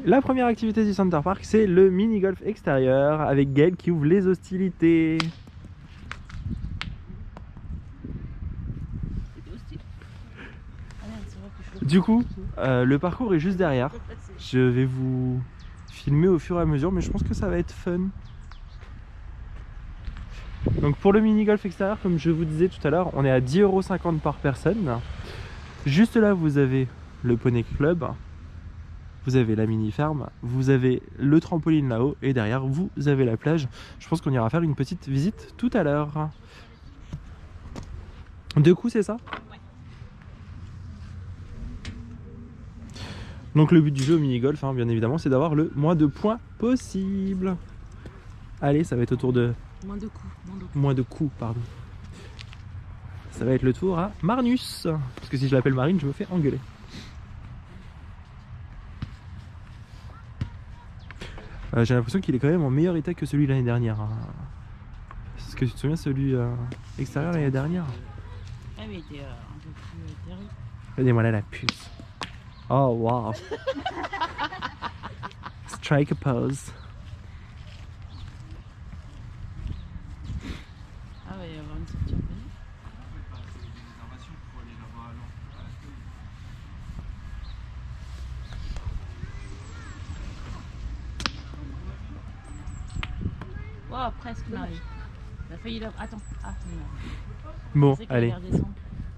La première activité du Center Park, c'est le mini-golf extérieur avec Gaël qui ouvre les hostilités. Du coup, le parcours est juste derrière. Je vais vous filmer au fur et à mesure, mais je pense que ça va être fun. Donc pour le mini-golf extérieur, comme je vous disais tout à l'heure, on est à 10,50 € par personne. Juste là, vous avez le Poney Club, vous avez la mini-ferme, vous avez le trampoline là-haut, et derrière, vous avez la plage. Je pense qu'on ira faire une petite visite tout à l'heure. 2 coups, c'est ça? Donc le but du jeu au mini-golf, hein, bien évidemment, c'est d'avoir le moins de points possible. Allez, ça va être au tour de... Moins de coups, pardon. Ça va être le tour à Marnus. Parce que si je l'appelle Marine, je me fais engueuler. J'ai l'impression qu'il est quand même en meilleur état que celui de l'année dernière. Est-ce que tu te souviens celui extérieur l'année dernière? Ah mais il était un peu plus terrible. Regardez-moi là la puce. Oh wow. Strike a pose. Ah ouais, il va y avoir une sortie en plein. Oh, presque Marie. Il a failli là. Attends. Ah, non. Bon, allez.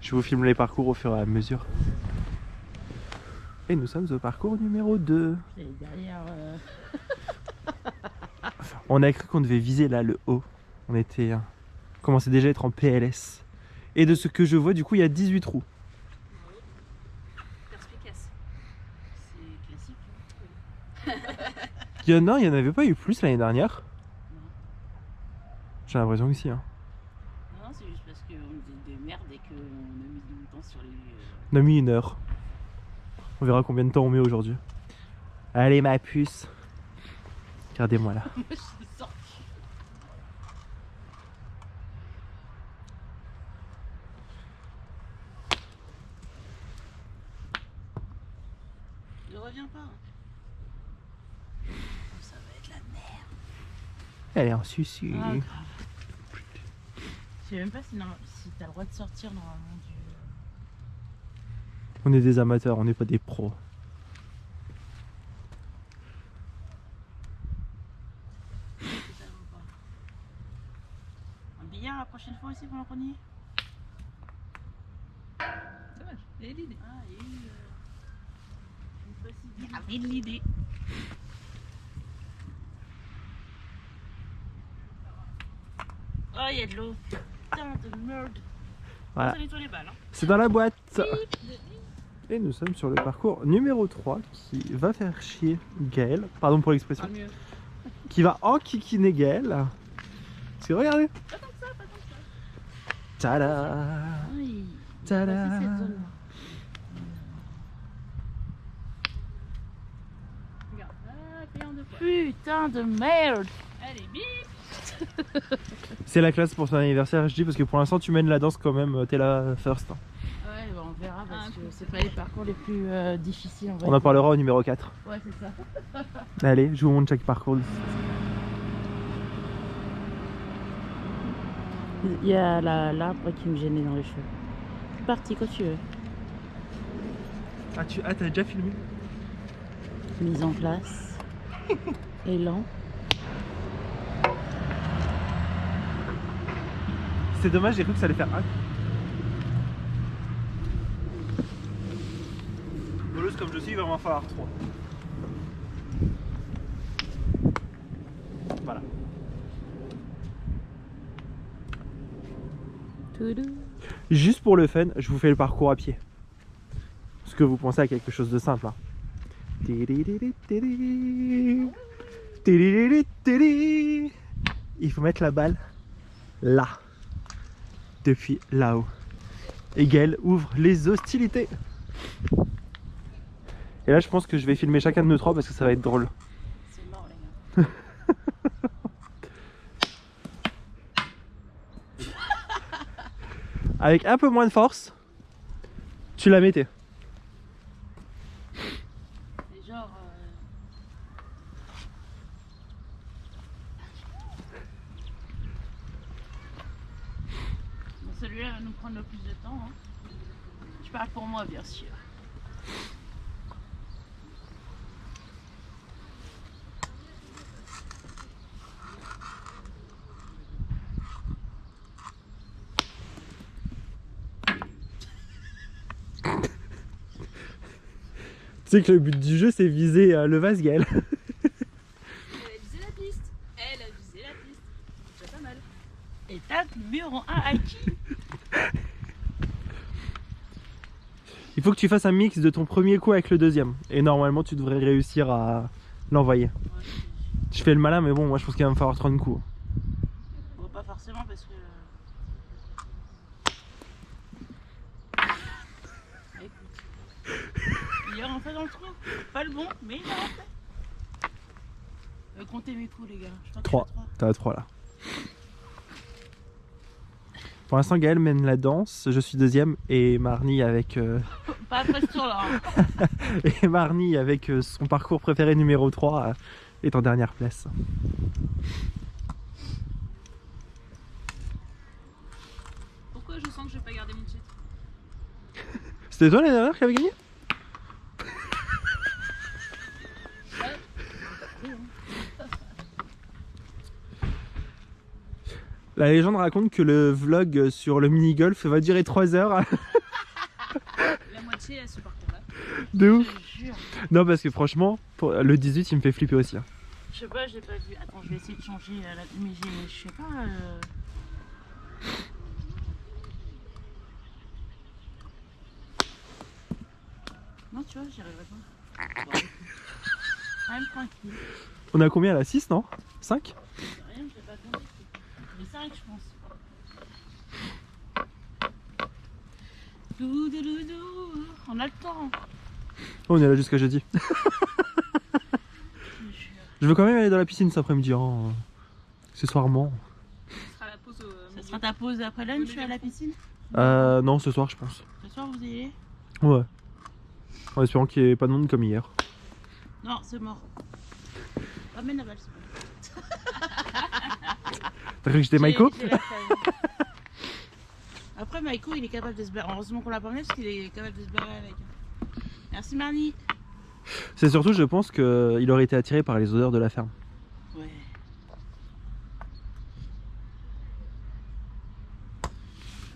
Je vous filme les parcours au fur et à mesure. Et nous sommes au parcours numéro 2. Derrière. On a cru qu'on devait viser là le haut. On était. Commençait déjà à être en PLS. Et de ce que je vois, du coup, il y a 18 trous. Perspicace. C'est classique. Non, il n'y en avait pas eu plus l'année dernière. J'ai l'impression que si. Hein. Non, c'est juste parce qu'on était des merdes et qu'on a mis du temps sur les. On a mis 1 heure. On verra combien de temps on met aujourd'hui. Allez ma puce. Regardez-moi là. Moi je suis sortie. Je reviens pas. Ça va être la merde. Elle est en susu. Ah, grave. Je sais même pas si t'as le droit de sortir normalement du. On est des amateurs, on n'est pas des pros. Un billard la prochaine fois aussi pendant qu'on y est. Dommage, il y a l'idée. Ah, il y a eu une possibilité. Il y avait de l'idée. Oh, il y a de l'eau. Putain de merde. Voilà. Ça nettoie les balles. Hein. C'est dans la boîte. Et nous sommes sur le parcours numéro 3 qui va faire chier Gaël. Pardon pour l'expression. Pas mieux. Qui va enquiquiner Gaël. Parce que regardez. Pas tant que ça, pas tant que ça. Tada. Oui. Tada. Regarde. Ah, putain de merde. Allez, bip. C'est la classe pour son anniversaire, je dis, parce que pour l'instant tu mènes la danse quand même, t'es la first. Ouais, bah on verra parce que c'est pas les parcours les plus difficiles. On en parlera au numéro 4. Ouais, c'est ça. Allez, je vous montre chaque parcours. Il y a l'arbre qui me gênait dans les cheveux. C'est parti quand tu veux. Ah, t'as déjà filmé? Mise en place. Élan. C'est dommage, j'ai cru que ça allait faire un. Voleuse comme je suis, il va m'en falloir 3. Voilà. Juste pour le fun, je vous fais le parcours à pied. Parce que vous pensez à quelque chose de simple. Hein. Il faut mettre la balle là. Depuis là-haut. Et Gaël ouvre les hostilités. Et là je pense que je vais filmer chacun de nous 3 parce que ça va être drôle. C'est mort les gars. Avec un peu moins de force, tu la mettais. C'est genre bien sûr. Tu sais que le but du jeu c'est viser le vase, Gaël. Elle a visé la piste. Elle a visé la piste. C'est déjà pas mal. Étape numéro 1 acquis. Il faut que tu fasses un mix de ton premier coup avec le deuxième. Et normalement tu devrais réussir à l'envoyer. Ouais, Je fais le malin mais bon moi je pense qu'il va me falloir 30 coups. bon, pas forcément parce que... Écoute. Il est rentré dans le trou. Pas le bon, mais il est rentré. Comptez mes coups les gars. Je crois que 3. je fais T'as 3 là. Pour l'instant Gaël mène la danse, je suis deuxième et Marnie avec Pas après ce tour là. Hein. et Marnie avec son parcours préféré numéro 3 est en dernière place. Pourquoi je sens que je vais pas garder mon titre? C'était toi l'année dernière qui avait gagné? La légende raconte que le vlog sur le mini-golf va durer 3 heures. La moitié elle se parcourt là. De ouf. Je jure. Non parce que franchement, pour le 18 il me fait flipper aussi. Hein. Je sais pas, j'ai pas vu. Attends, je vais essayer de changer la. Mais je sais pas. Non, tu vois, j'y arriverai pas. Bon. Quand même tranquille. On a combien là? 6 non? 5? C'est rien, je l'ai pas compté. Mais 5, je pense. Doudoudou. On a le temps. Oh, on est là jusqu'à jeudi. Je jure. Je veux quand même aller dans la piscine cet après-midi. Hein. Accessoirement. Ça sera ta pause après lunch à la piscine? Non, ce soir je pense. Ce soir, vous y allez? Ouais. En espérant qu'il n'y ait pas de monde comme hier. Non, c'est mort. Ramène la balle, c'est bon. T'as cru que j'étais Maïko? J'ai la flemme. Après, Maïko, il est capable de se barrer. Heureusement qu'on l'a pas emmené parce qu'il est capable de se barrer avec. Merci, Marnie. C'est surtout, je pense qu'il aurait été attiré par les odeurs de la ferme. Ouais.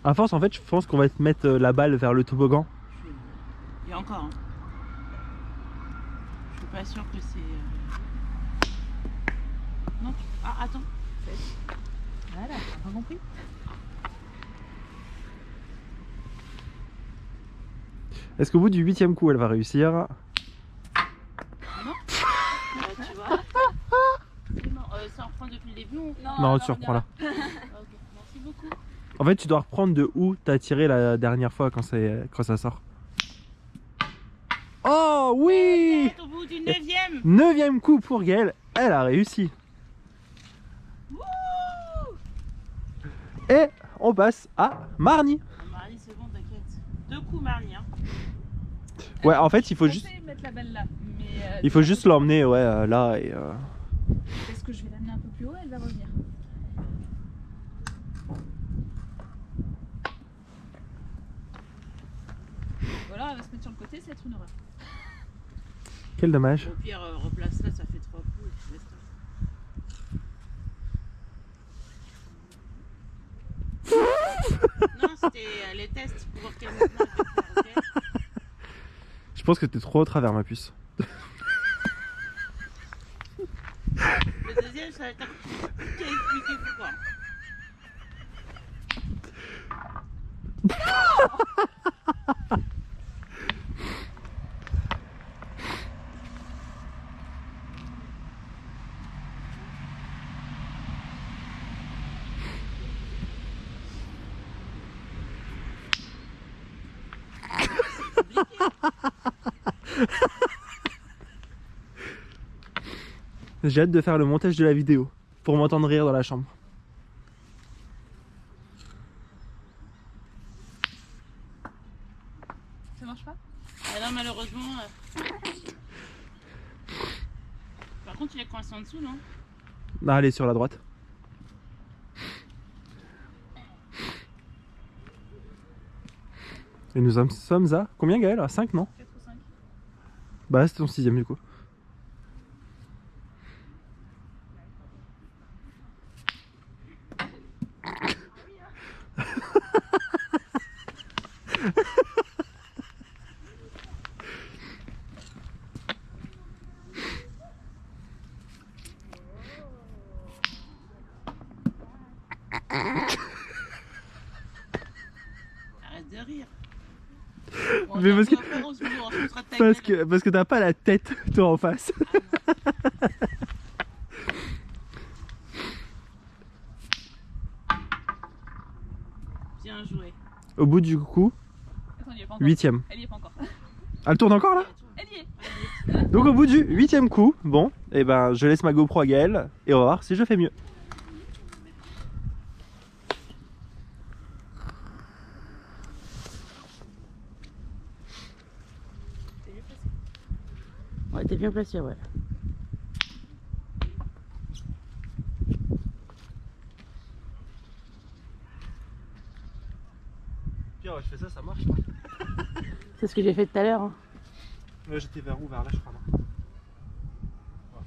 À force, en fait, je pense qu'on va te mettre la balle vers le toboggan. Il y a encore. Hein. Je suis pas sûre que c'est. Non, tu... Ah, attends. Voilà, t'as pas compris? Est-ce qu'au bout du 8e coup, elle va réussir? Non. Tu vois. Ça reprend depuis le début ou... Non, tu reprends là. Ah, ok, merci beaucoup. En fait, tu dois reprendre de où t'as tiré la dernière fois quand ça sort. Oh oui! Au bout du 9e. 9e coup pour Gaëlle, elle a réussi. Wouh! Et on passe à Marnie. Marnie, c'est bon, t'inquiète. 2 coups, Marnie. Hein. Ouais, en fait, il faut juste, mettre la balle là, mais il faut juste l'emmener, ouais, là et. est-ce que je vais l'amener un peu plus haut, elle va revenir. Ou alors elle va se mettre sur le côté, ça va être une horreur. Quel dommage. Au pire, replace là, ça fait 3 coups et tu laisses là. Non, c'était les tests pour voir quel mouvement elle peut faire, ok? Je pense que t'es trop au travers, ma puce. Le deuxième, ça va être un coup qui a expliqué pourquoi. J'ai hâte de faire le montage de la vidéo pour m'entendre rire dans la chambre. Ça marche pas? Ah non, malheureusement. Par contre, il est coincé en dessous, non? Ah, elle est sur la droite. Et nous en sommes à combien, Gaël? À 5, non? 4 ou 5. Bah, c'était ton 6ème du coup. Arrête de rire. Mais parce que- que... Parce que t'as pas la tête, toi, en face. Bien joué. Au bout du coup, Attends, il y est pas encore. 8ème. Elle y est pas encore. Elle tourne encore là? Elle y est. Donc au bout du 8ème coup, bon, et ben je laisse ma GoPro à Gaël et on va voir si je fais mieux. Ouais, t'es bien placé, ouais. Pierre, je fais ça, ça marche pas. C'est ce que j'ai fait tout à l'heure. Hein. Ouais, j'étais vers où? Vers là, je crois. Non.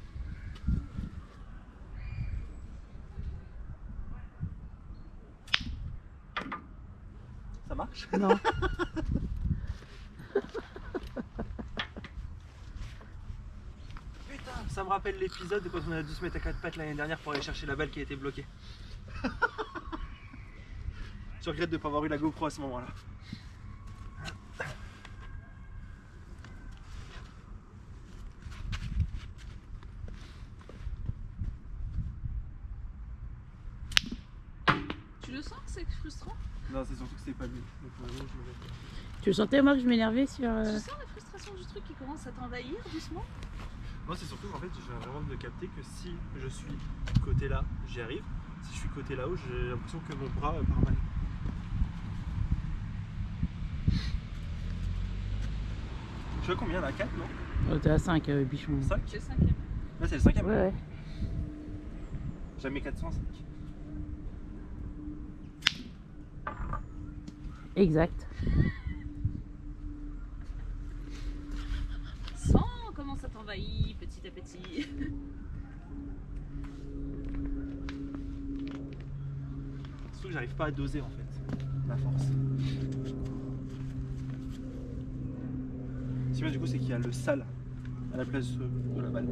Ça marche? Non. Putain, ça me rappelle l'épisode de quand on a dû se mettre à 4 pattes l'année dernière pour aller chercher la balle qui a été bloquée. Je regrette de ne pas avoir eu la GoPro à ce moment-là. Tu le sens que c'est frustrant? Non, c'est surtout que c'est pas lui. Donc, Tu le sentais, moi, que je m'énervais sur... Tu sens la frustration du truc qui commence à t'envahir doucement? Moi, c'est surtout qu'en fait, je viens vraiment de capter que si je suis côté là, j'y arrive. Si je suis côté là-haut, j'ai l'impression que mon bras part mal. Tu vois combien là? 4, non? Oh, t'es à 5, bichon. 5? C'est le 5ème. Là, c'est le 5ème. Ouais, ouais. Jamais 405. Exact. Sens comment ça t'envahit petit à petit. Surtout que j'arrive pas à doser en fait la force. Ce qui est bien du coup, c'est qu'il y a le sale à la place de la balle.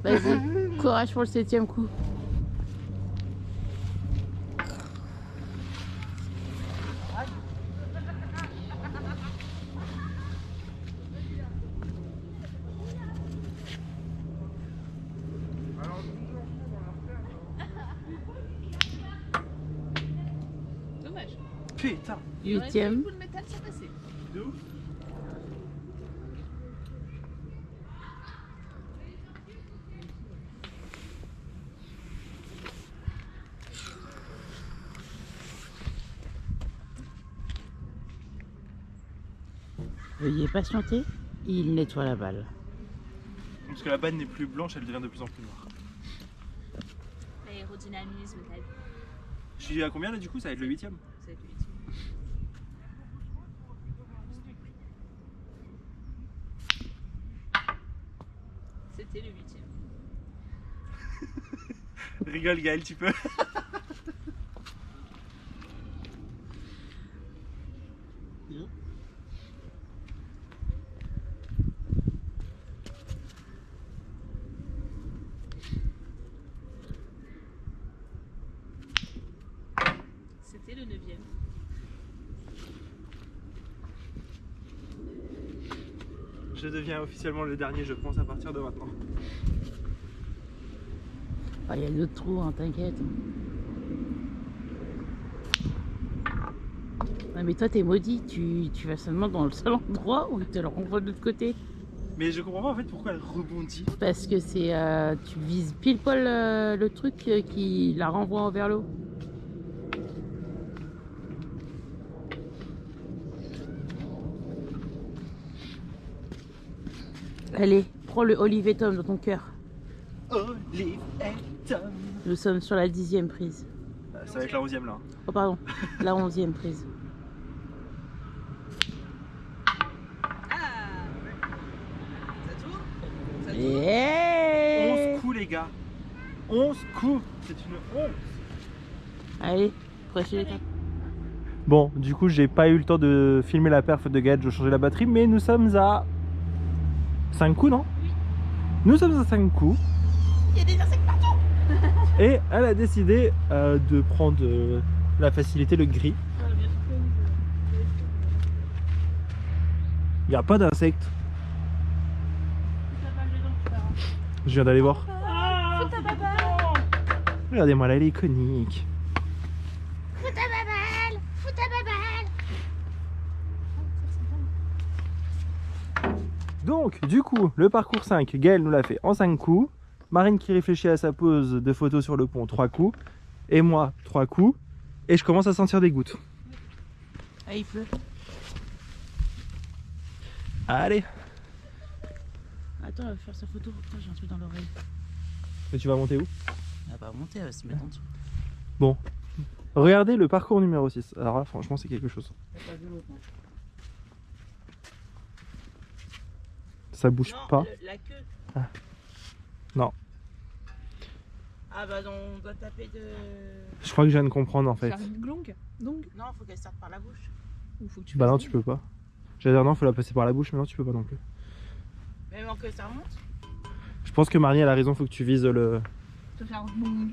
Vas-y, courage pour le 7ème coup. Dommage. Putain, Il aurait fait 8ème. le coup de métal, ça passait. de ouf. Veuillez patienter, il nettoie la balle. Parce que la balle n'est plus blanche, elle devient de plus en plus noire. L'aérodynamisme, t'as vu. Je suis à combien là du coup? Ça va être le 8ème. Ça va être le 8ème. C'était le 8ème. Rigole Gaël, tu peux. C'était le 9ème. Je deviens officiellement le dernier, je pense, à partir de maintenant. Ah, il y a d'autres trous, hein, t'inquiète. Ouais, mais toi, t'es maudit. Tu vas seulement dans le seul endroit où il te le renvoie de l'autre côté. Mais je comprends pas en fait pourquoi elle rebondit. Parce que c'est tu vises pile poil le truc qui la renvoie vers l'eau. Allez, prends le Olive et Tom dans ton cœur. Olive et Tom. Nous sommes sur la 10e prise. Ça va être la 11e là. Oh pardon, la 11e prise. Ah ça tourne. Ça tourne. 11 coups les gars. 11 coups. C'est une honte. Allez, prochaine étape. Bon, du coup, j'ai pas eu le temps de filmer la perf de Gaël, je changer la batterie, mais nous sommes à 5 coups, non? Oui. Nous sommes à 5 coups. Il y a des insectes partout. Et elle a décidé de prendre la facilité, le gris. Il n'y a pas d'insectes. Je viens d'aller voir. Fous ta baballe. Regardez-moi là, elle est iconique. Fous ta baballe. Fous ta baballe. Donc, du coup, le parcours 5, Gaël nous l'a fait en 5 coups. Marine qui réfléchit à sa pose de photo sur le pont, 3 coups. Et moi, 3 coups. Et je commence à sentir des gouttes. Ah, il pleut. Allez. Attends, elle va faire sa photo. Putain, j'ai un truc dans l'oreille. Et tu vas monter où? Elle va monter, elle va se mettre en dessous. Bon. Regardez le parcours numéro 6. Alors là, franchement, c'est quelque chose. Elle a pas vu l'autre, non. Ça bouge Non, pas. la queue. Ah. Non. Ah bah non, on doit taper de... Je crois que je viens de comprendre en fait. Faire une longue. Donc. Non, faut qu'elle sorte par la bouche. Ou faut que tu Bah fasses non, une. tu peux pas. J'allais dire non, faut la passer par la bouche, mais non, tu peux pas non plus. Même en que ça remonte. Je pense que Marie elle a raison, faut que tu vises le. Te faire longue.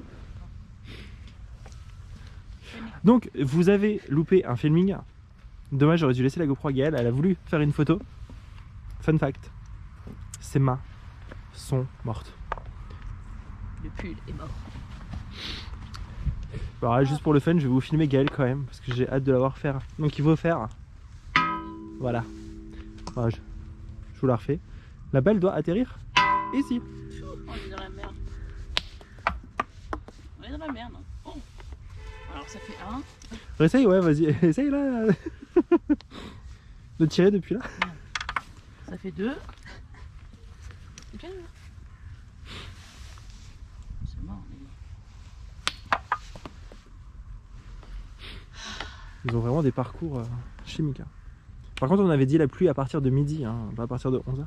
Donc, vous avez loupé un filming. Dommage, j'aurais dû laisser la GoPro à Gaëlle, elle a voulu faire une photo. Fun fact, ses mains sont mortes. Le pull est mort. Alors là, juste pour le fun, je vais vous filmer Gaëlle quand même, parce que j'ai hâte de la voir faire. Donc il faut faire. Voilà. Voilà, je vous la refais. La balle doit atterrir ici. On est dans la merde. On est dans la merde. Oh. Alors ça fait 1. Essaye, ouais, vas-y, essaye là. De tirer depuis là. Ça fait 2. C'est bien. C'est mort. Ils ont vraiment des parcours chimiques. Hein. Par contre, on avait dit la pluie à partir de midi, hein, pas à partir de 11h.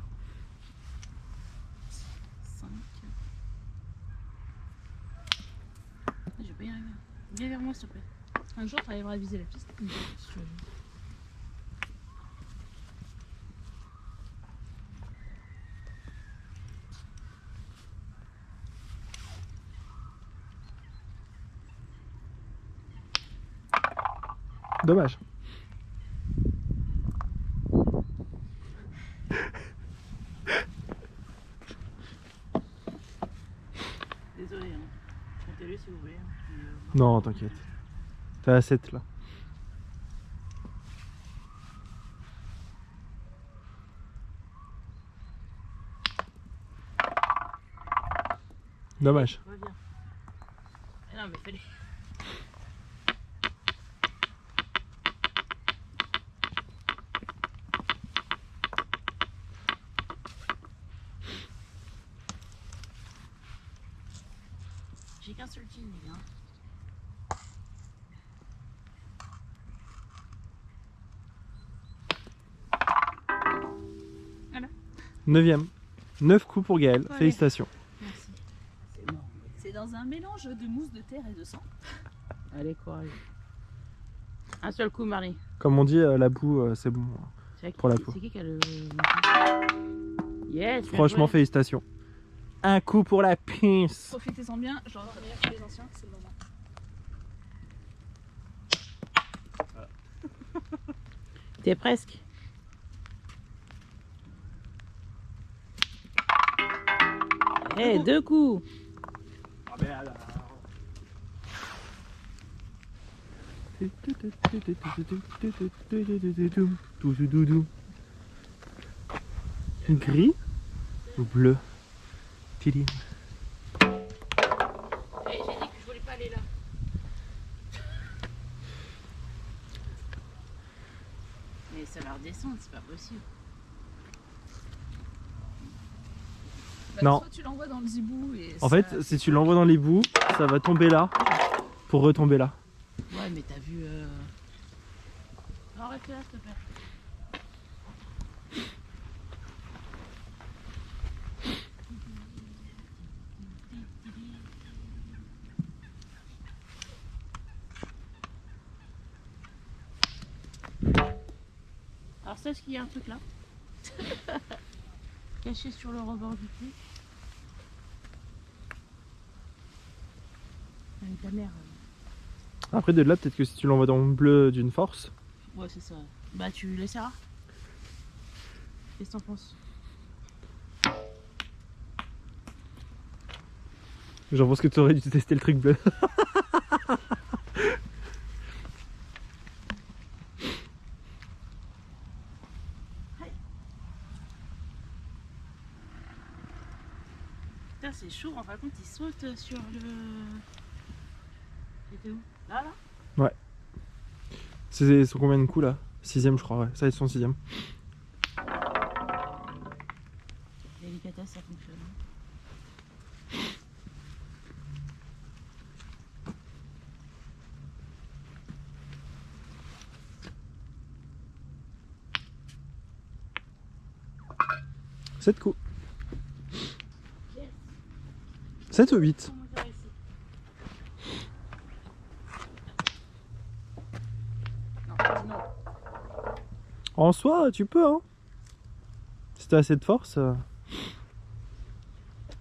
5. Je vais pas y arriver. Viens vers moi s'il te plaît. Un jour, tu arriveras à viser la piste. Dommage. Désolé. Hein. Comptez-le si vous voulez. Hein. Non, t'inquiète. T'es à 7 là. Dommage. Reviens. Ah non mais fallait. J'ai qu'un seul jean les gars. 9ème. 9 coups pour Gaël. Ouais. Félicitations. Merci. C'est mort. C'est dans un mélange de mousse de terre et de sang. Allez courage. Un seul coup Marley. Comme on dit, la boue, c'est bon. C'est Pour la qui- peau. C'est qui qui a le... Yes. bien Franchement, joué. félicitations. Un coup pour la pince. Profitez-en bien, j'en reviens chez les anciens, c'est le moment. T'es presque. Eh, 2 coups. Gris ou bleu? Tili. Eh, j'ai dit que je voulais pas aller là. Mais ça va redescendre, c'est pas possible. Non. Soit tu l'envoies dans le zibou et En ça- fait, si tu l'envoies dans les bouts, ça va tomber là pour retomber là. Ouais, mais t'as vu. Non, arrête là, s'il te plaît. Alors, sache qu'il y a un truc là. Caché sur le rebord du puits. Avec ta mère. Après de là, peut-être que si tu l'envoies dans le bleu d'une force. Ouais, c'est ça. Bah, tu l'essaieras. Qu'est-ce que t'en penses? J'en pense que tu aurais dû tester le truc bleu. Putain, c'est chaud. En fin de compte, il saute sur le. C'était où? Là, là? C'est son combien de coups là? 6ème je crois, ouais. Ça va être son 6ème. Délicatesse, ça fonctionne. Sept coups. 7 ou 8? Comment j'ai réussi? Non, dis non. En soi, tu peux, hein. Si t'as assez de force. Ouais,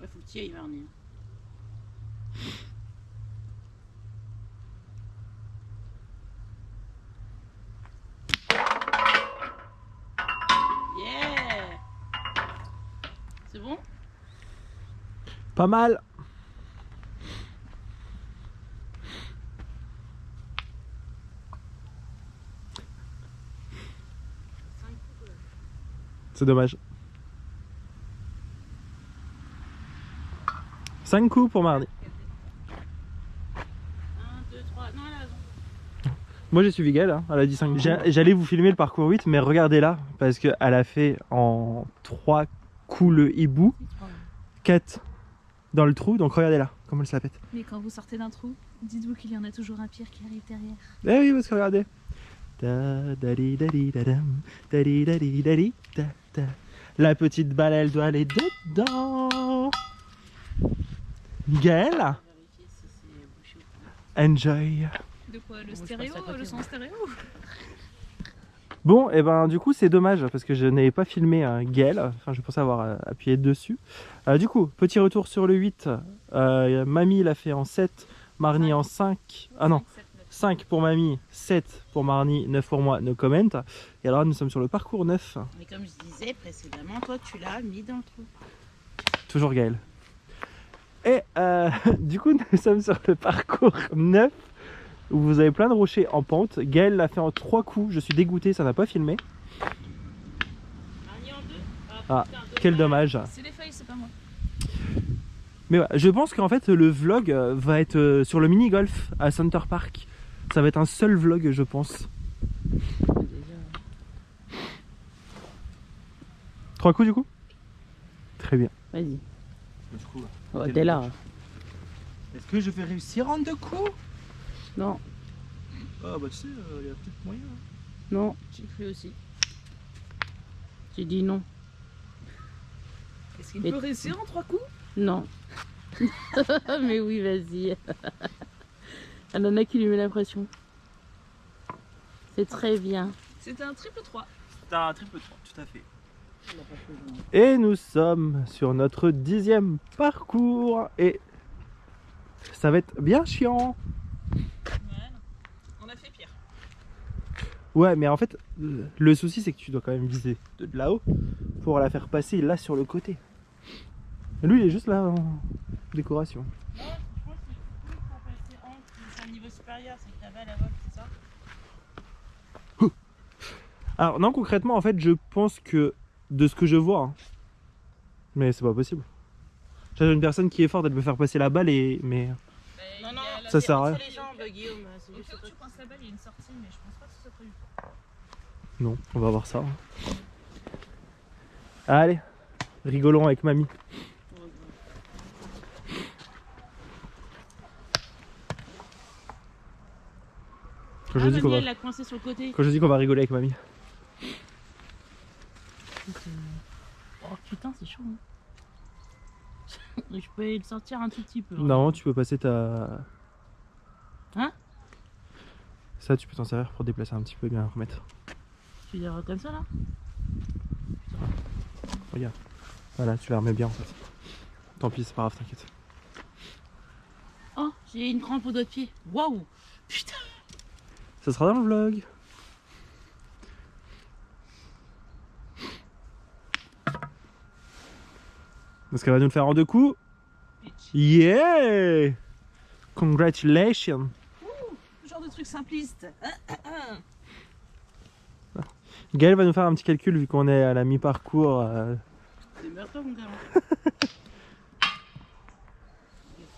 faut que tu y ailles, Marnie. Yeah! C'est bon? Pas mal. C'est dommage. 5 coups pour Marnie. 1, 2, 3. Non, elle a raison. Moi j'ai suivi Gaëlle, hein. Elle a dit 5. J'allais vous filmer le parcours 8, mais regardez là, parce qu'elle a fait en 3 coups le hibou, 4 dans le trou, donc regardez là, comment elle se la pète. Mais quand vous sortez d'un trou, dites-vous qu'il y en a toujours un pire qui arrive derrière. Eh oui, parce que regardez. Da, dali, dali, dadam, dali, dali, dali, da, da. La petite balle, elle doit aller dedans. Gaëlle, On va vérifier si c'est bouché ou pas. enjoy. De quoi? Le je stéréo? passe à côté, Le son ouais. stéréo? Bon, et ben du coup c'est dommage parce que je n'avais pas filmé Gaëlle, enfin je pensais avoir appuyé dessus. Du coup, petit retour sur le 8, Mamie l'a fait en 7, Marnie en 5, ah non, 5 pour Mamie, 7 pour Marnie, 9 pour moi, no comment. Et alors nous sommes sur le parcours 9, Mais comme je disais précédemment, toi tu l'as mis dans le trou. toujours Gaëlle. Et du coup nous sommes sur le parcours 9, où vous avez plein de rochers en pente. Gaëlle l'a fait en 3 coups, je suis dégoûté, ça n'a pas filmé. Marnie en 2. Ah, quel dommage. C'est les feuilles, c'est pas moi. Mais ouais, je pense qu'en fait le vlog va être sur le mini-golf à Center Park. Ça va être un seul vlog je pense. 3 coups du coup? Très bien. Vas-y. Du coup, Oh, t'es là. est-ce que je vais réussir en 2 coups? Non, Ah bah tu sais, il y a peut-être moyen. non, j'ai cru aussi. J'ai dit non. Est-ce qu'il Mais- peut réussir en 3 coups? Non. Mais oui, vas-y. Elle en a qui lui met la pression. C'est très bien. C'était un triple 3. T'as un triple 3, tout à fait. Et nous sommes sur notre 10e parcours et ça va être bien chiant. On a fait pire. Ouais, mais en fait, le souci c'est que tu dois quand même viser de là-haut pour la faire passer là sur le côté. Lui, il est juste là en décoration. Non, je pense qu'il faut passer en c'est un niveau supérieur, c'est que t'avais à la vol, c'est ça? Alors non, concrètement, en fait, je pense que de ce que je vois, hein, mais c'est pas possible. J'ai une personne qui est forte, elle peut faire passer la balle et mais Non, non, Ça sert à rien. C'est les jambes, Guillaume. C'est Au juste cas où toi tu penses la balle, il y a une sortie, mais je pense pas que ce soit prévu. non, on va voir ça. Allez, rigolons avec mamie. Quand je dis qu'on mamie, va... elle l'a coincé sur le côté. Quand je dis qu'on va rigoler avec mamie. Oh putain, c'est chaud. Hein. Je peux le sortir un tout petit peu. Hein. Non, tu peux passer ta... Hein? Ça, tu peux t'en servir pour déplacer un petit peu et bien remettre. Tu veux dire comme ça là? Regarde. Voilà, tu la remets bien en fait. Tant pis, c'est pas grave, t'inquiète. Oh, j'ai une crampe au doigt de pied. Waouh! Putain! Ça sera dans le vlog. Parce qu'elle va nous le faire en 2 coups. Yeah! Congratulations! Ce genre de truc simpliste. Gaël va nous faire un petit calcul vu qu'on est à la mi-parcours. C'est meurtre mon gars.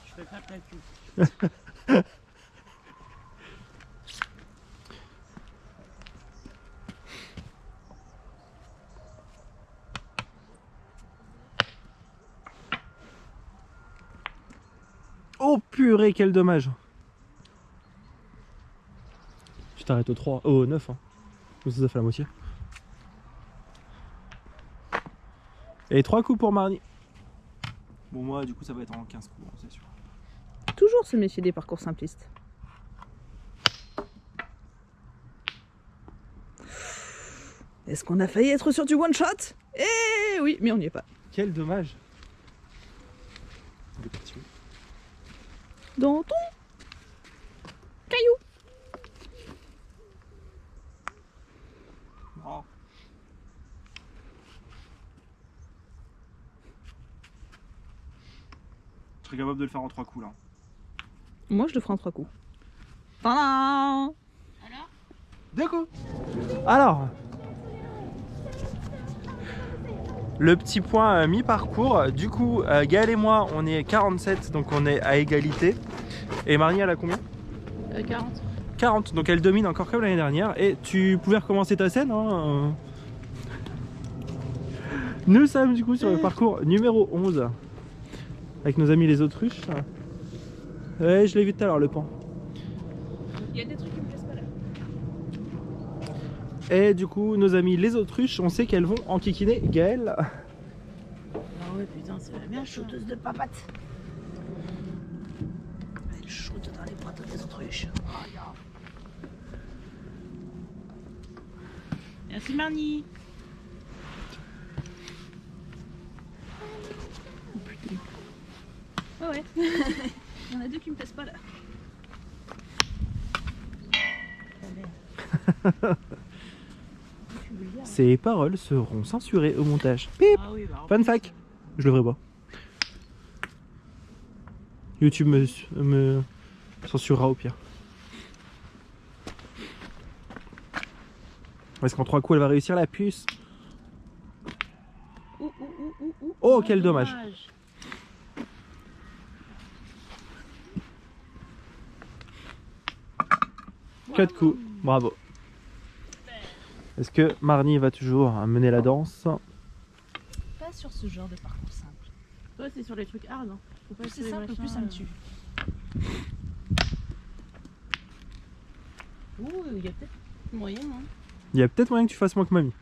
Je fais pas de calcul. Oh purée, quel dommage! Tu t'arrêtes au 3, au 9 hein. Ça fait la moitié. Et 3 coups pour Marnie. Bon moi du coup ça va être en 15 coups, hein, c'est sûr. Toujours se méfier des parcours simplistes. Est-ce qu'on a failli être sur du one shot? Eh oui, mais on n'y est pas. Quel dommage! Dans ton caillou. Oh. Je serais capable de le faire en 3 coups là. Moi, je le ferai en 3 coups. Tadam! 2 coups! Alors, le petit point mi-parcours, du coup Gaël et moi on est 47 donc on est à égalité. Et Marnie elle a combien? 40. 40, donc elle domine encore comme l'année dernière. Et tu pouvais recommencer ta scène hein. Nous sommes du coup sur le parcours numéro 11 avec nos amis les autruches. Ouais, je l'ai vu tout à l'heure le pan. Il y a des trucs qui me plaisent pas là. Et du coup nos amis les autruches, on sait qu'elles vont enquiquiner Gaël. Ah ouais putain, c'est la merde, shooteuse de papates. Elle shoot dans les pattes des autruches. Oh, yeah. Merci Marnie. Oh putain. Ouais, ouais. Il y en a 2 qui me plaisent pas là. Ces paroles seront censurées au montage. Pip. Ah oui, bah, Fun fact. Je le ferai pas. YouTube me censurera au pire. Est-ce qu'en 3 coups elle va réussir la puce? Oh quel dommage. 4 coups, bravo. Est-ce que Marnie va toujours mener la danse? Pas sur ce genre de parcours simple. Toi, c'est sur les trucs hard, hein. Faut pas Plus sur c'est les simple, plus machins, ça me tue. Ouh, il y a peut-être moyen, hein. Il y a peut-être moyen que tu fasses moins que mamie.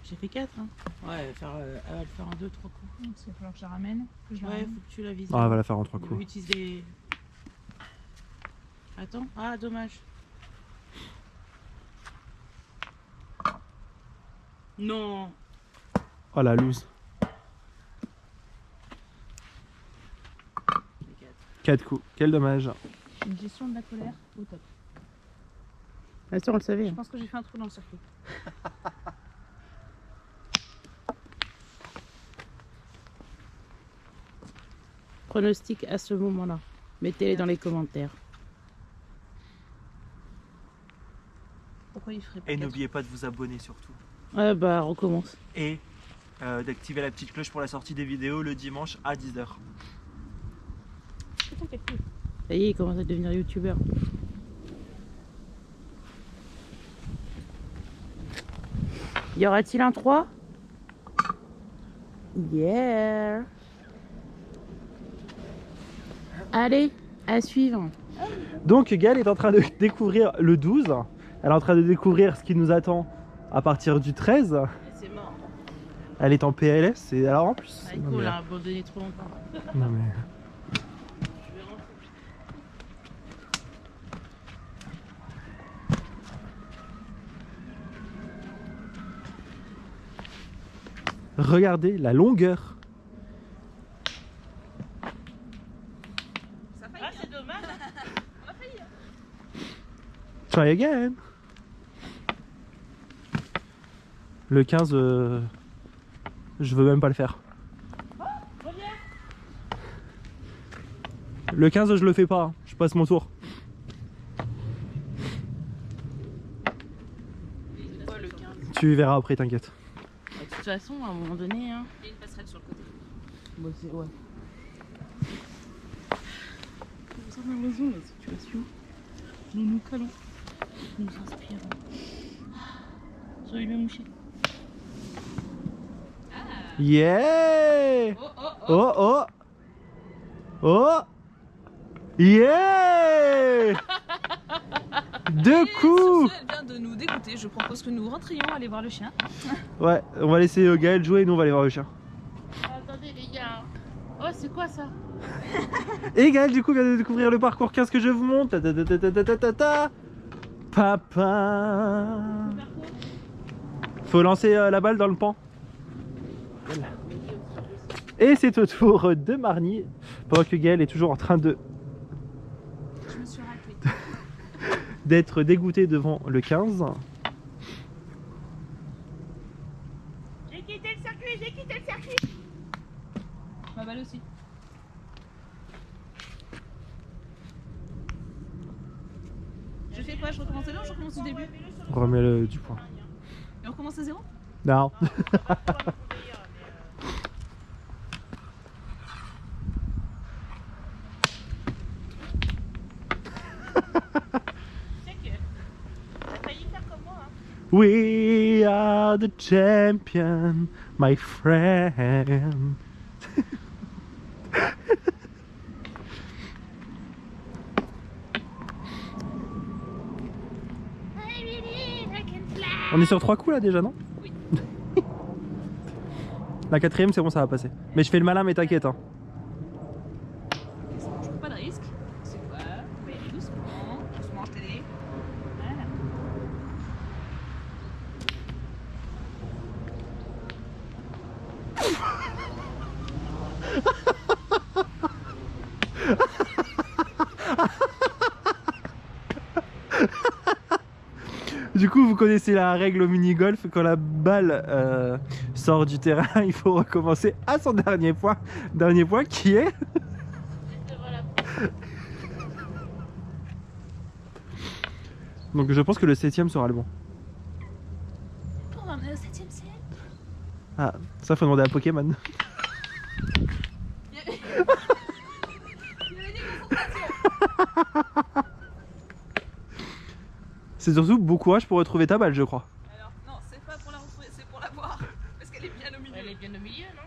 J'ai fait 4, hein. Ouais, elle va le faire en 2-3 coups. Donc il va falloir que je la ramène. Que je la Ouais, ramène. faut que tu la vises. Ah, elle va la faire en 3 On coups. utilise des... Attends, ah dommage. Non. Oh la lose. 4 coups, quel dommage. Une gestion de la colère au top. Attends, on le savait. Je pense que j'ai fait un trou dans le circuit. Pronostic à ce moment-là. Mettez-les dans les commentaires. Pourquoi il ferait pas Et 4? n'oubliez pas de vous abonner surtout. Ouais, bah, recommence. Et d'activer la petite cloche pour la sortie des vidéos le dimanche à 10 h. Ça y est, il commence à devenir youtubeur. Y aura-t-il un 3? Yeah. Allez, à suivre. Donc Gaëlle est en train de découvrir le 12. Elle est en train de découvrir ce qui nous attend à partir du 13. Et c'est mort. Elle est en PLS et alors en plus. Aïko, non, mais- l'a abandonné trop longtemps. non, mais... Je vais rentrer. Regardez la longueur. Ça faillit. Ah, c'est dommage. On a failli. Try again. Le 15, je veux même pas le faire. Reviens. Le 15, je le fais pas. Je passe mon tour. Quoi, le 15? Tu verras après, t'inquiète. De toute façon, à un moment donné, hein. Il y a une passerelle sur le côté. Bon, c'est. Ouais. Vous avez raison, la situation. Nous nous calons. Nous inspirons. J'ai eu le moucher. Yeah! Oh, oh, oh. Oh oh! Oh! Yeah! Deux Et coups! sur ce, elle vient de nous dégoûter. Je propose que nous rentrions aller voir le chien. Ouais, on va laisser Gaëlle jouer et nous on va aller voir le chien. Attendez, les gars. Oh, c'est quoi ça? Et Gaëlle du coup vient de découvrir le parcours 15 que je vous montre. Ta, ta, ta, ta, ta, ta, ta, ta. Papa. Faut lancer la balle dans le pan. Voilà. Et c'est au tour de Marnie. Pendant que Gaëlle est toujours en train de Je me suis raclée. d'être dégoûtée devant le 15. J'ai quitté le circuit, j'ai quitté le circuit. Ma balle aussi. Je fais quoi? Je recommence de là ou je recommence du début? Remets-le du point. Et on recommence à zéro? Non. Tu sais que t'as failli faire comme moi, hein. We are the champion, my friend. On est sur 3 coups là déjà, non? Oui. La 4ème, c'est bon, ça va passer. Mais je fais le malin, mais t'inquiète. Hein. Je prends pas de risque. C'est quoi? Oui, doucement. Doucement, je t'ai. Voilà. Du coup, vous connaissez la règle au mini-golf. Quand la balle sort du terrain, il faut recommencer à son dernier point. Dernier point qui est... Donc je pense que le 7ème sera le bon. On va emmener au 7ème ciel. Ah, ça faut demander à Pokémon. Il y avait des concentrations. C'est surtout bon courage pour retrouver ta balle, je crois. Alors, non, c'est pas pour la retrouver, c'est pour la voir. Parce qu'elle est bien au milieu. Elle est bien au milieu, non?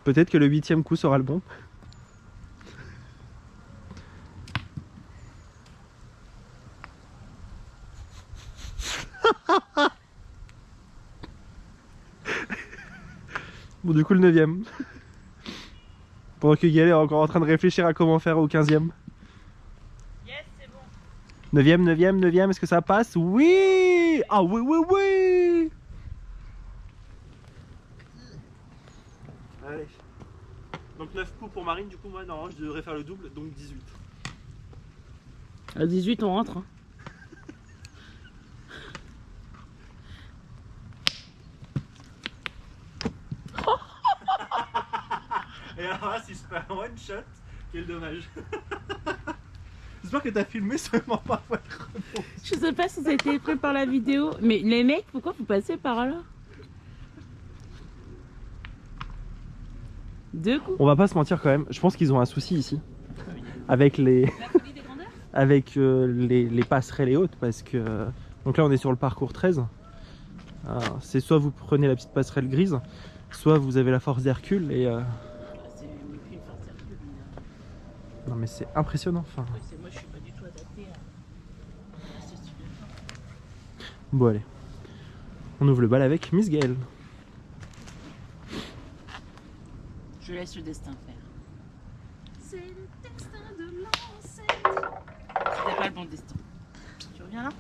Peut-être que le 8ème coup sera le bon. Bon, du coup, le 9ème. Pendant que Gaëlle est encore en train de réfléchir à comment faire au 15ème. Yes, c'est bon. 9ème, 9ème, 9ème, est-ce que ça passe? Oui! Ah oui, oui, oui! Allez. Donc 9 coups pour Marine, du coup, moi, normalement, je devrais faire le double, donc 18. À 18, on rentre. Hein. Et alors là, si je fais un one shot, quel dommage. J'espère que t'as filmé seulement par votre réponse. Je sais pas si ça a été pris par la vidéo, mais les mecs, pourquoi vous passez par là? Deux coups. On va pas se mentir quand même, je pense qu'ils ont un souci ici. Avec les, La folie des grandeurs? avec les passerelles et autres, parce que... Donc là, on est sur le parcours 13. C'est soit vous prenez la petite passerelle grise, soit vous avez la force d'Hercule et... C'est une force Hercule, mais Non mais c'est impressionnant. Enfin... oui, moi je suis pas du tout adaptée à ce style de force. Bon allez, on ouvre le bal avec Miss Gaëlle. Je laisse le destin faire. C'est le destin de l'ancêtre. C'était pas le bon destin. Tu reviens là?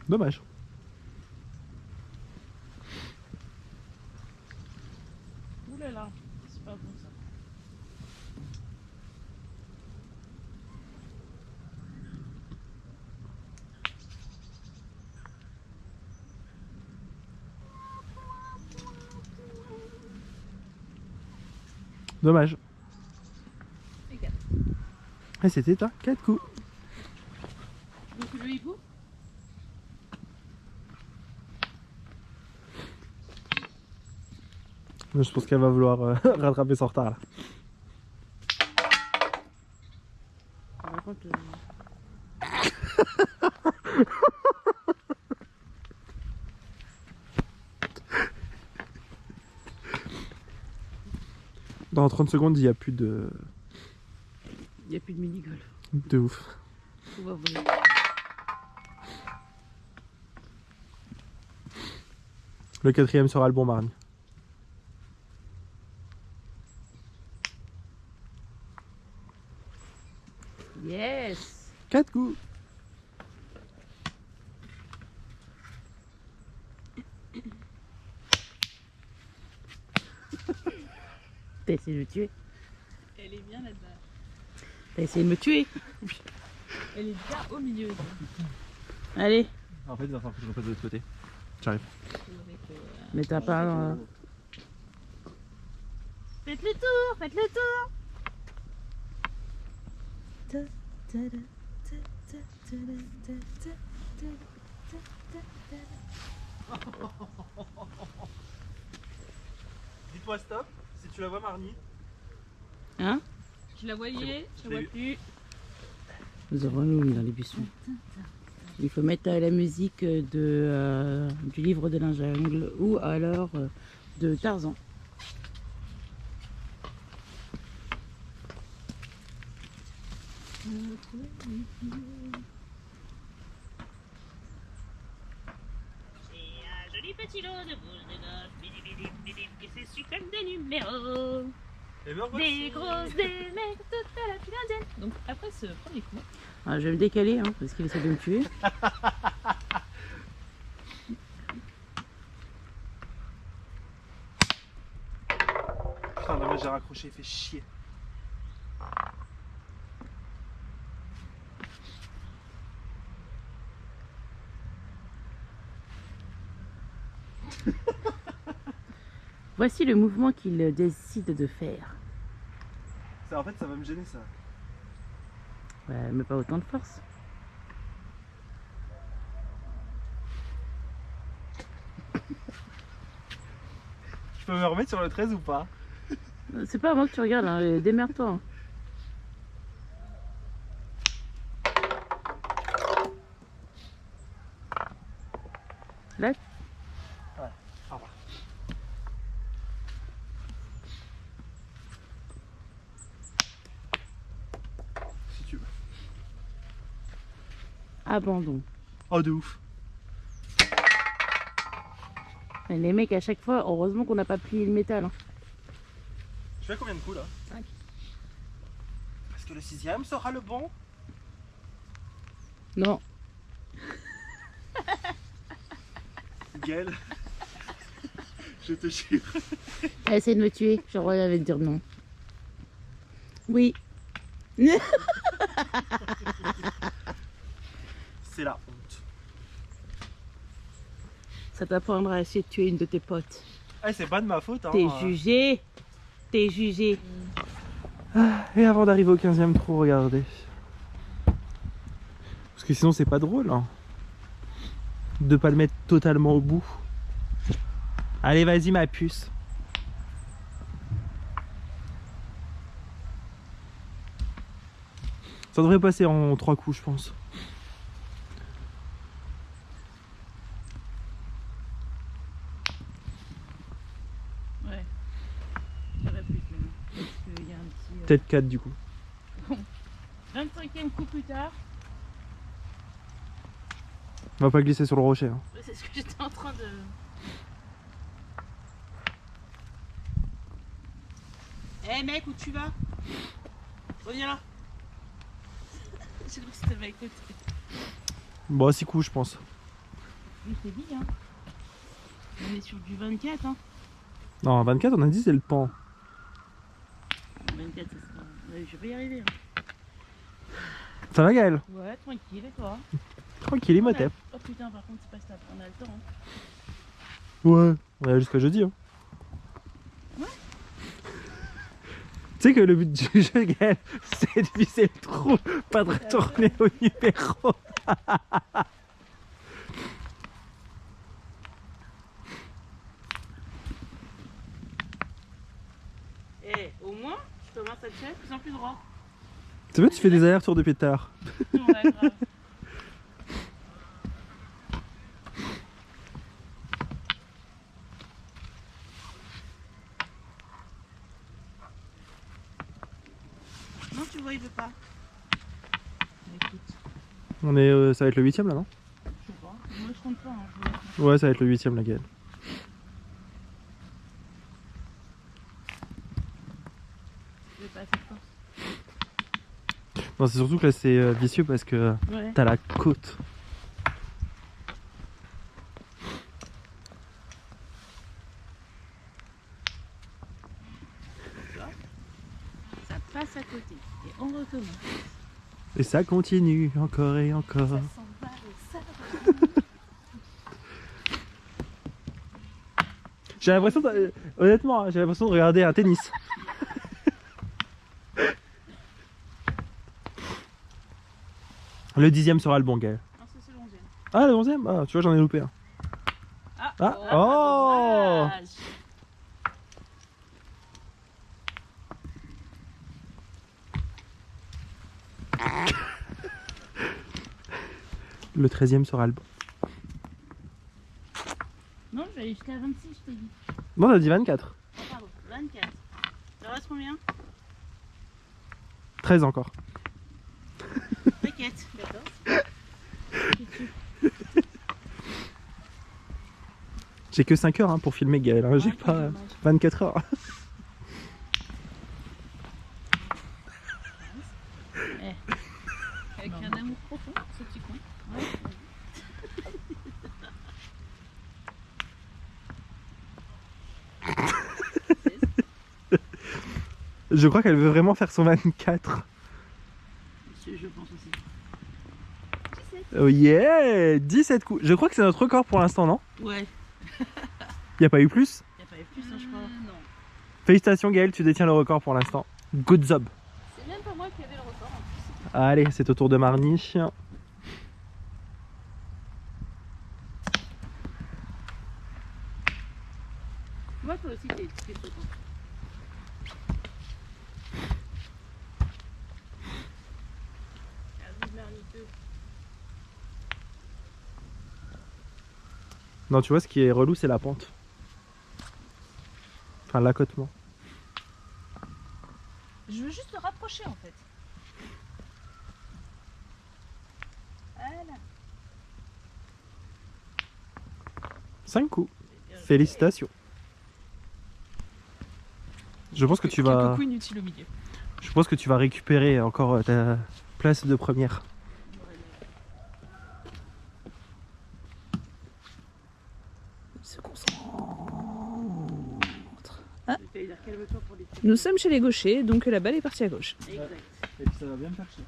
Dommage. Ouh là là, c'est pas bon ça. Dommage. Et 4. Et c'était un 4 coups. Donc le hibou? Je pense qu'elle va vouloir rattraper son retard là. Par contre, Dans 30 secondes, il n'y a plus de... il n'y a plus de mini-golf. de ouf. On va voler. Le 4ème sera le bon marni. Yes! 4 coups. T'as essayé de me tuer? Elle est bien là-bas. T'as essayé de me tuer? Elle est bien au milieu. Allez, En fait, il va falloir que je repasse de l'autre côté. J'arrive. mais t'as pas... Faites le tour, faites le tour. Dis-toi stop, si tu la vois Marnie. Hein? Je la voyais, je la vois plus. Nous avons mis dans les buissons. Il faut mettre la musique du livre de la jungle ou alors de Tarzan. J'ai un joli petit lot de boules de golf, bidi bidi bidi, et c'est su comme des numéros. Et me Des grosses, des mecs, toute la file indienne. Donc après ce premier coup, Ah, je vais me décaler hein, parce qu'il essaie de me tuer. Putain, dommage, j'ai raccroché, il fait chier. Voici le mouvement qu'il décide de faire. En fait, ça va me gêner ça. Ouais, mais pas autant de force. Je peux me remettre sur le 13 ou pas? C'est pas à moi que tu regardes, hein, démerde-toi. Hein. Là, Au revoir. Si tu veux. abandon. Oh, de ouf. Et les mecs, à chaque fois, heureusement qu'on n'a pas plié le métal. Hein. Je fais combien de coups là? 5. Est-ce que le 6ème sera le bon? Non. Gaëlle, je te jure. Elle essaie de me tuer. Je reviens avec dire non. Oui. C'est la honte. Ça t'apprendra à essayer de tuer une de tes potes. Ah, c'est pas de ma faute. Hein. T'es jugé. T'es jugé. Et avant d'arriver au 15ème trou, regardez. Parce que sinon, c'est pas drôle. Hein. De pas le mettre totalement au bout. Allez, vas-y, ma puce. Ça devrait passer en 3 coups, je pense. Ouais. J'aurais plus même. Parce qu'il y a un petit. Peut-être 4 du coup. 25e coup plus tard. On va pas glisser sur le rocher. Hein. C'est ce que j'étais en train de. Eh mec, où tu vas? Reviens là. J'ai cru que c'était le mec côté. Bon, 6 coups, je pense. Oui, c'est dit, hein. On est sur du 24, hein. Non, 24, on a dit c'est le pan. 24, ça sera. Ouais, je vais y arriver. Hein. Ça va, Gaël? Ouais, tranquille, et toi? Tranquille, Imhotep. Oh putain, par contre, c'est pas stable, on a le temps. Hein. Ouais, on est jusqu'à jeudi. Hein. Ouais. Tu sais que le but du jeu, Gaël, c'est de viser le trou, pas de retourner au numéro. Eh, au moins, je commence à te faire de plus en plus droit. C'est vrai, tu fais des allers-retours depuis tout à l'heure. Ouais, grave. Non, tu vois, il veut pas. Écoute, On est, ça va être le 8ème là, non? je sais pas. Moi, je compte pas. Hein, je... Ouais, ça va être le 8ème là, Gaël. vais pas assez fort. Non, c'est surtout que là c'est vicieux parce que Ouais. t'as la côte. Ça passe à côté. Et on recommence. Et ça continue encore et encore. Ça s'en va et ça va. J'ai l'impression, honnêtement, hein, j'ai l'impression de regarder un tennis. Le 10ème sera le bon, Gaël. Non, ça, c'est le 11e. Ah, le 11ème? Ah, tu vois, j'en ai loupé un. Ah, Ah, oh dommage. Le 13ème sera le bon. Non, je vais aller jusqu'à 26, je t'ai dit. Non, t'as dit 24. Ah, pardon, 24. Il reste combien? 13 encore. T'inquiète, d'accord. J'ai que 5 heures hein, pour filmer, Gaël. Hein. J'ai pas 24 heures. Avec Non. un amour profond, ce petit coin. Ouais. Je crois qu'elle veut vraiment faire son 24. Je pense aussi. 17. Oh yeah, 17 coups. Je crois que c'est notre record pour l'instant, non? Ouais. Y a pas eu plus? Il n'y a pas eu plus, hein, je crois. Non. Félicitations, Gaël, tu détiens le record pour l'instant. Good job. C'est même pas moi qui avais le record en plus. Allez, c'est au tour de Marnie. Moi, toi aussi, t'es sautant. Non, tu vois, ce qui est relou, c'est la pente. Enfin, l'accotement. Je veux juste te rapprocher en fait. Voilà. 5 coups. Félicitations. Je pense que tu vas. Quelques coups inutiles au milieu. Je pense que tu vas récupérer encore ta place de première. Se concentre. Calme-toi pour les Nous sommes chez les gauchers, donc la balle est partie à gauche. Exact. Et puis ça va bien me faire chier.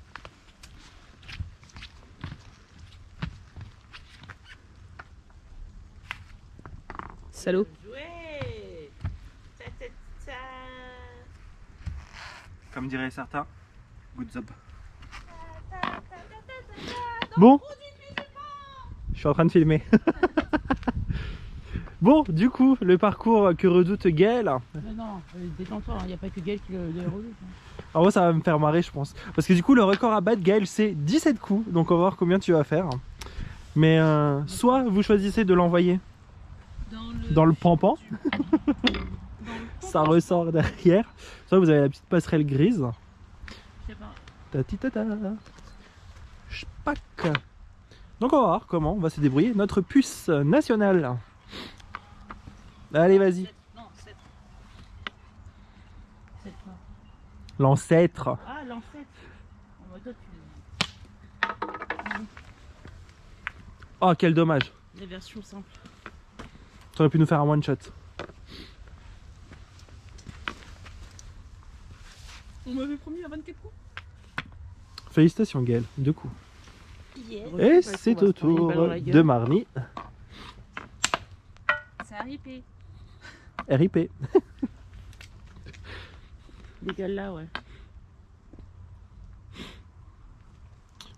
Salaud. Joué. Ta, ta, ta. Comme diraient certains, good job. Bon, je suis en train de filmer. Bon, du coup, le parcours que redoute Gaël. Non, détends-toi, il n'y a pas que Gaël qui le redoute. En vrai, ça va me faire marrer, je pense. Parce que du coup, le record à battre, Gaël, c'est 17 coups. Donc, on va voir combien tu vas faire. Mais soit vous choisissez de l'envoyer dans le pampan. Ça ressort derrière. Soit vous avez la petite passerelle grise. Je sais pas. Ta-ti-ta-ta. Chpac. Donc on va voir comment on va se débrouiller. Notre puce nationale. Allez, vas-y. Non, 7. C'est quoi? L'ancêtre. Ah, l'ancêtre. En mode, toi, Oh, quel dommage. la version simple. Tu aurais pu nous faire un one shot. On m'avait promis à 24 coups. Félicitations, Gaël. 2 coups. Yeah. Et c'est au tour de Marnie. C'est RIP. RIP. Les gars là, ouais.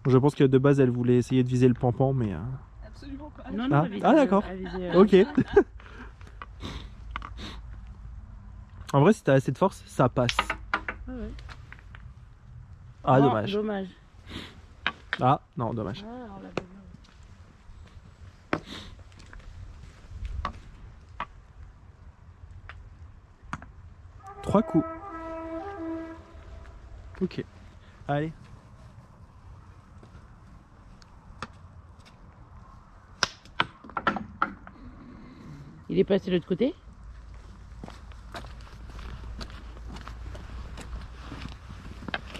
Je pense que de base, elle voulait essayer de viser le pampan, mais... Absolument pas. Non, Ah, elle visait, ah, d'accord. elle visait, Ok. En vrai, si t'as assez de force, ça passe. Ah ouais. Ah, Oh, dommage. Dommage. Ah, non, dommage. Ah, on l'avait vu. 3 coups. Ok. Allez. Il est passé de l'autre côté?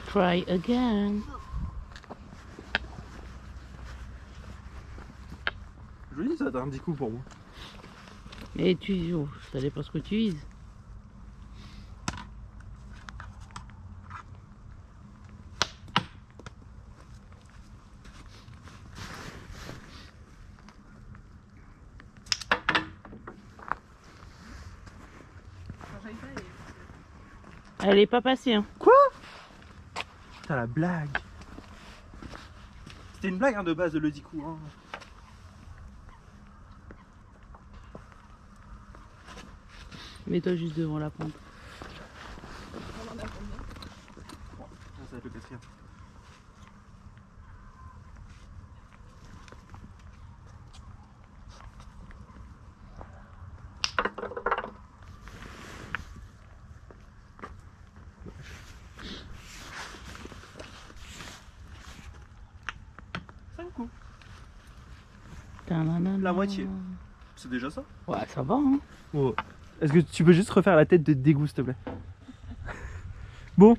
Try again. Joli, ça, t'as un petit coup pour moi. Et tu... Oh, ça dépend ce que tu vises. Elle est pas passée, hein. Putain, la blague. C'était une blague hein, de base de le 10 coups. Hein. Mets-toi juste devant la pente. On en a combien? Ça va être le 4e. La moitié. C'est déjà ça? Ouais, ça va, hein. Oh. Est-ce que tu peux juste refaire la tête de dégoût, s'il te plaît? Bon,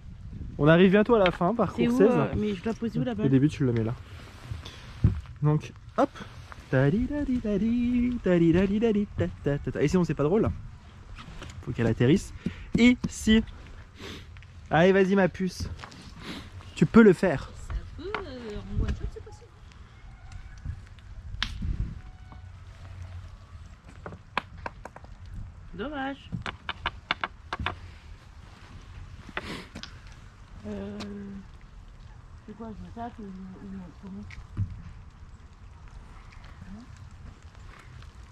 on arrive bientôt à la fin, C'est parcours où 16. mais je dois poser où la Au balle? début, tu la mets là. Donc, hop. Et sinon, c'est pas drôle. Faut qu'elle atterrisse. Ici. Allez, vas-y, ma puce. Tu peux le faire. Ça peut. En one shot, c'est possible. Dommage. C'est quoi, je me tape ou comment?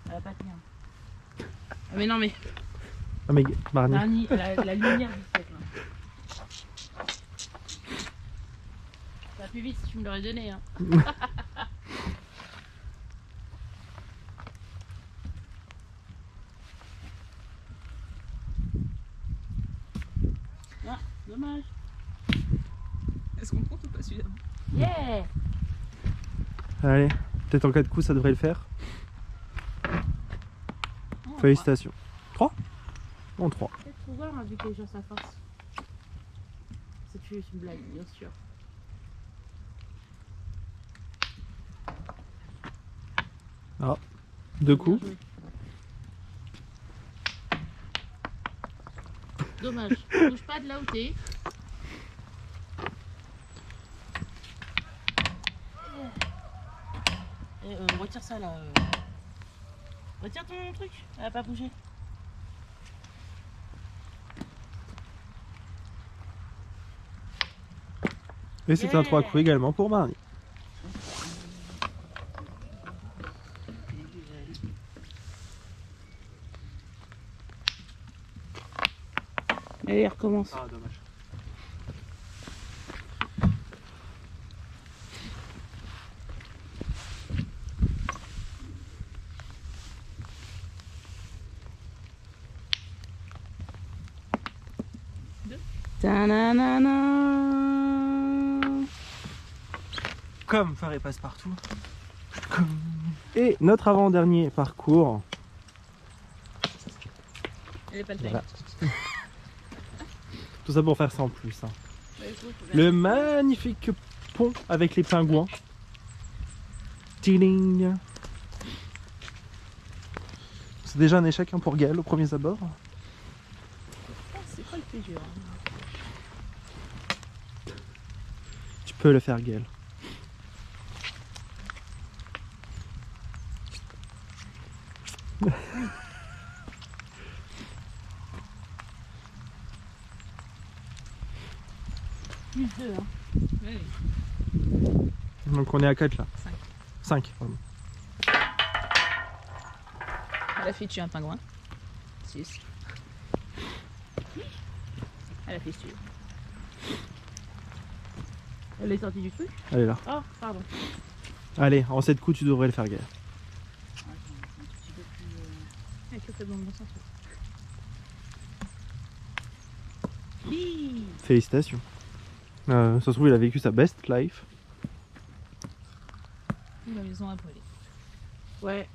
Elle va pas tenir. Ah mais non mais, Ah, mais Marnie. Marnie, la lumière du siècle. Hein. Ça va plus vite si tu me l'aurais donné. Hein. Ah, dommage. Est-ce qu'on compte ou pas celui-là? Yeah. Allez, peut-être en 4 coups, ça devrait le faire. Oh, Félicitations. 3 En 3. Peut-être pouvoir hein, vu que les gens sa force. C'est juste une blague, bien sûr. Ah, 2 coups. Bien joué. Dommage. Bouge pas de là où t'es. Retire ça là. Retire ton truc. Elle va pas bouger. Et c'est un 3 coups également pour Marnie. Allez, recommence. Ah, dommage. Ta-na-na-na. Comme faire et passe-partout. Comme... Et notre avant-dernier parcours. Elle est pas le Voilà. Tout ça pour faire ça en plus. Hein. Le magnifique pont avec les pingouins. Tiling. C'est déjà un échec hein, pour Gaël au premier abord. C'est pas le plus dur. Hein. Tu peux le faire Gaël. Plus 2, hein. Oui. Donc on est à 4 là. 5. 5 pardon. Elle a fait tuer un pingouin. 6. Elle a fait tuer. Elle est sortie du truc. Allez là. Oh, pardon. Allez, en 7 coups tu devrais le faire Gaël. Avec le fait dans le bon sens. Félicitations. Ça se trouve il a vécu sa best life. La maison a brûlé. Ouais.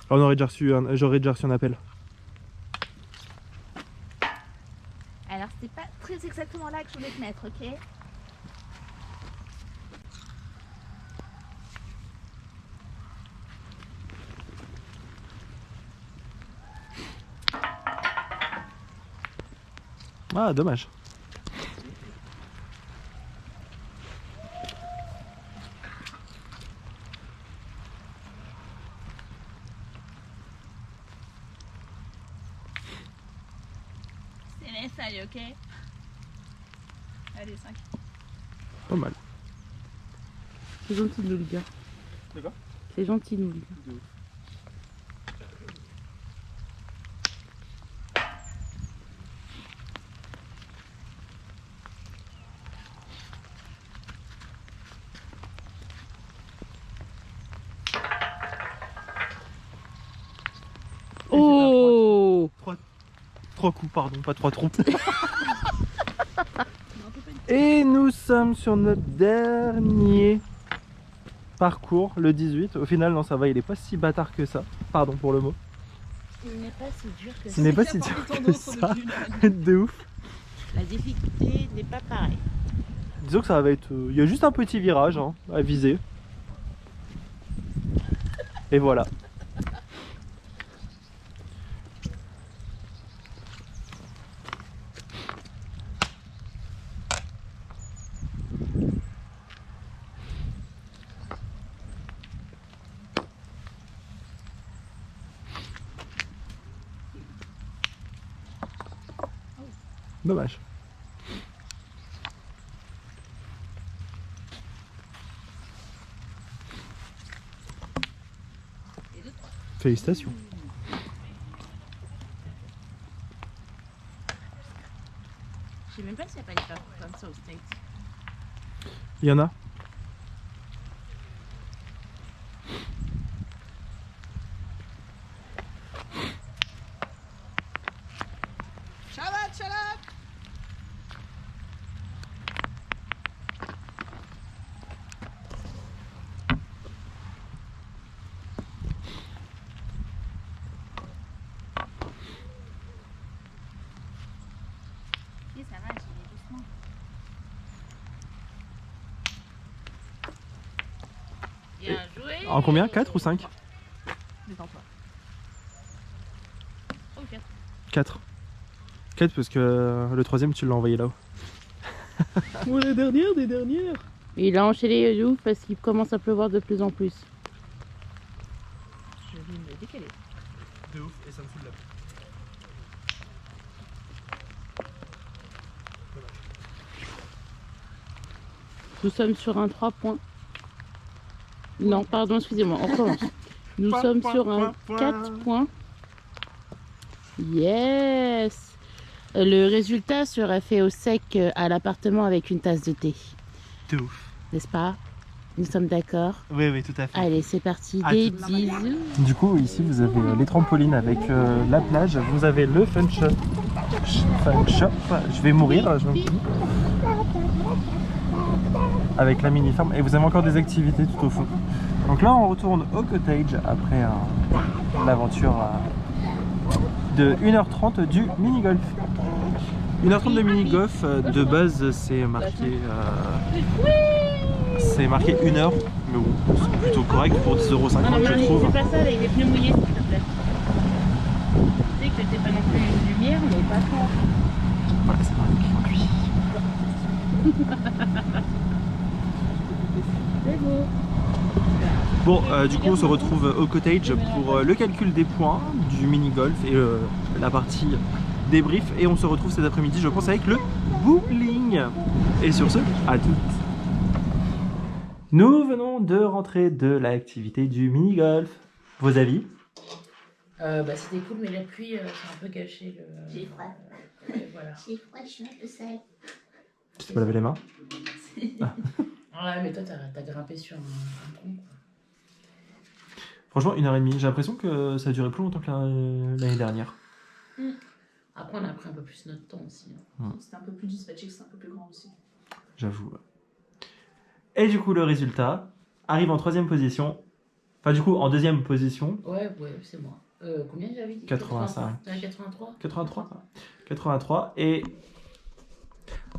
On aurait déjà reçu j'aurais déjà reçu un appel. Alors c'était pas très exactement là que je voulais te mettre, ok? Ah dommage. C'est les feuilles, ok? Allez, 5. Pas mal. C'est gentil de nous le dire. De quoi? C'est gentil de nous le dire. Oh! 3 coups, pardon, pas 3 troncs. Et nous sommes sur notre dernier parcours, le 18. Au final, non, ça va, il est pas si bâtard que ça. Pardon pour le mot. Il n'est pas si dur que Il n'est pas si dur que ça. De ouf. La difficulté n'est pas pareille. Disons que ça va être. Il y a juste un petit virage hein, à viser. Et voilà. Dommage. Félicitations. Je sais même pas s'il n'y a pas des parcours comme ça au States. Il y en a. Chalat, chalat! Oui, ça va, j'y vais doucement. Bien joué. En combien 4 ou 5? Détends-toi. Oh, 4. 4. 4 parce que le troisième tu l'as envoyé là-haut. Oh, la dernière des dernières. Et il a enchaîné de ouf parce qu'il commence à pleuvoir de plus en plus. Je vais me décaler. De ouf et ça me fout de la peau. Nous sommes sur un 3 points. Non, pardon, excusez-moi, on recommence. Nous sommes sur un 4 points. Yes. Le résultat sera fait au sec à l'appartement avec une tasse de thé. De ouf. N'est-ce pas? Nous sommes d'accord? Oui, oui, tout à fait. Allez, c'est parti. À Des tout. bisous. Du coup, ici, vous avez les trampolines avec la plage. Vous avez le fun shop. Je vais mourir. Avec la mini ferme. Et vous avez encore des activités tout au fond. Donc là, on retourne au cottage après l'aventure de 1h30 du mini-golf. 1h30 de mini-golf, de base, c'est marqué 1 heure. Mais bon, c'est plutôt correct pour 10,50 € je trouve. C'est pas ça avec les pneus mouillés, s'il te plaît. Tu sais que t'es pas non plus une lumière, mais pas trop. Voilà, c'est marqué C'est beau. Bon, du coup, on se retrouve au cottage pour le calcul des points du mini-golf et la partie débrief. Et on se retrouve cet après-midi, je pense, avec le bowling. Et sur ce, à toutes. Nous venons de rentrer de l'activité du mini-golf. Vos avis? C'était cool, mais la pluie, ça a un peu gâché le... J'ai froid. Voilà. J'ai froid, je suis un peu sale. Tu t'es pas lavé les mains? Ouais, mais toi, t'as grimpé sur un tronc, quoi. Franchement, 1h30. J'ai l'impression que ça a duré plus longtemps que l'année dernière. Après, on a pris un peu plus notre temps aussi. C'était un peu plus dispatché, c'est un peu plus grand aussi. J'avoue. Et du coup, le résultat arrive en 3e position. Enfin, du coup, en 2e position. Ouais, c'est moi. Combien j'avais dit? 85. 83 83. 83. Et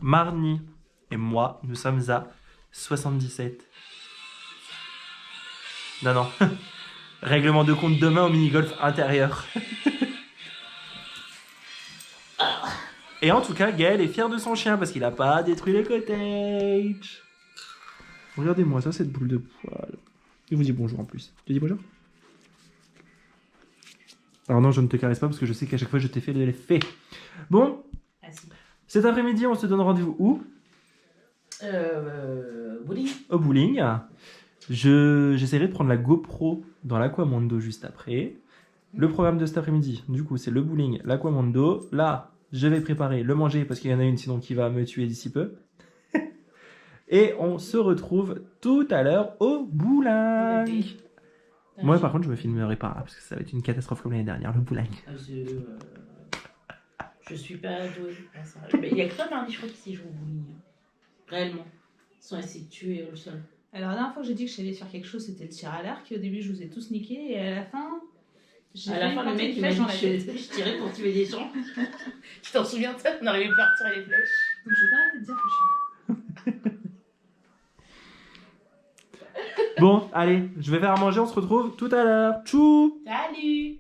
Marnie et moi, nous sommes à 77. Non. Règlement de compte demain au mini-golf intérieur. Et en tout cas, Gaël est fier de son chien parce qu'il n'a pas détruit le cottage. Regardez-moi ça, cette boule de poil. Il vous dit bonjour en plus. Tu dis bonjour? Alors non, je ne te caresse pas parce que je sais qu'à chaque fois je t'ai fait de l'effet. Bon, cet après-midi, on se donne rendez-vous où? Bowling. Au bowling. J'essaierai de prendre la GoPro dans l'Aquamondo juste après. Le programme de cet après-midi, du coup, c'est le bowling, l'Aquamondo. Là, je vais préparer le manger parce qu'il y en a une sinon qui va me tuer d'ici peu. Et on se retrouve tout à l'heure au bowling. Moi, par contre, je me filmerai pas parce que ça va être une catastrophe comme l'année dernière, le bowling. Je suis pas douée à ça. Mais il y a que toi, Mardi, je crois, qui s'y joue au bowling. Réellement. Sans essayer de tuer le sol. Alors la dernière fois que j'ai dit que j'allais faire quelque chose, c'était le tir à l'arc. Et au début, je vous ai tous niqué. Et à la fin, j'ai À la fin, le mec, il m'a dit que je tirais pour tuer des gens. Tu t'en souviens de ça? On n'arrivait pas à retirer les flèches. Donc je vais pas arrêter de dire que je suis... Bon, allez, je vais faire à manger, on se retrouve tout à l'heure. Tchou! Salut!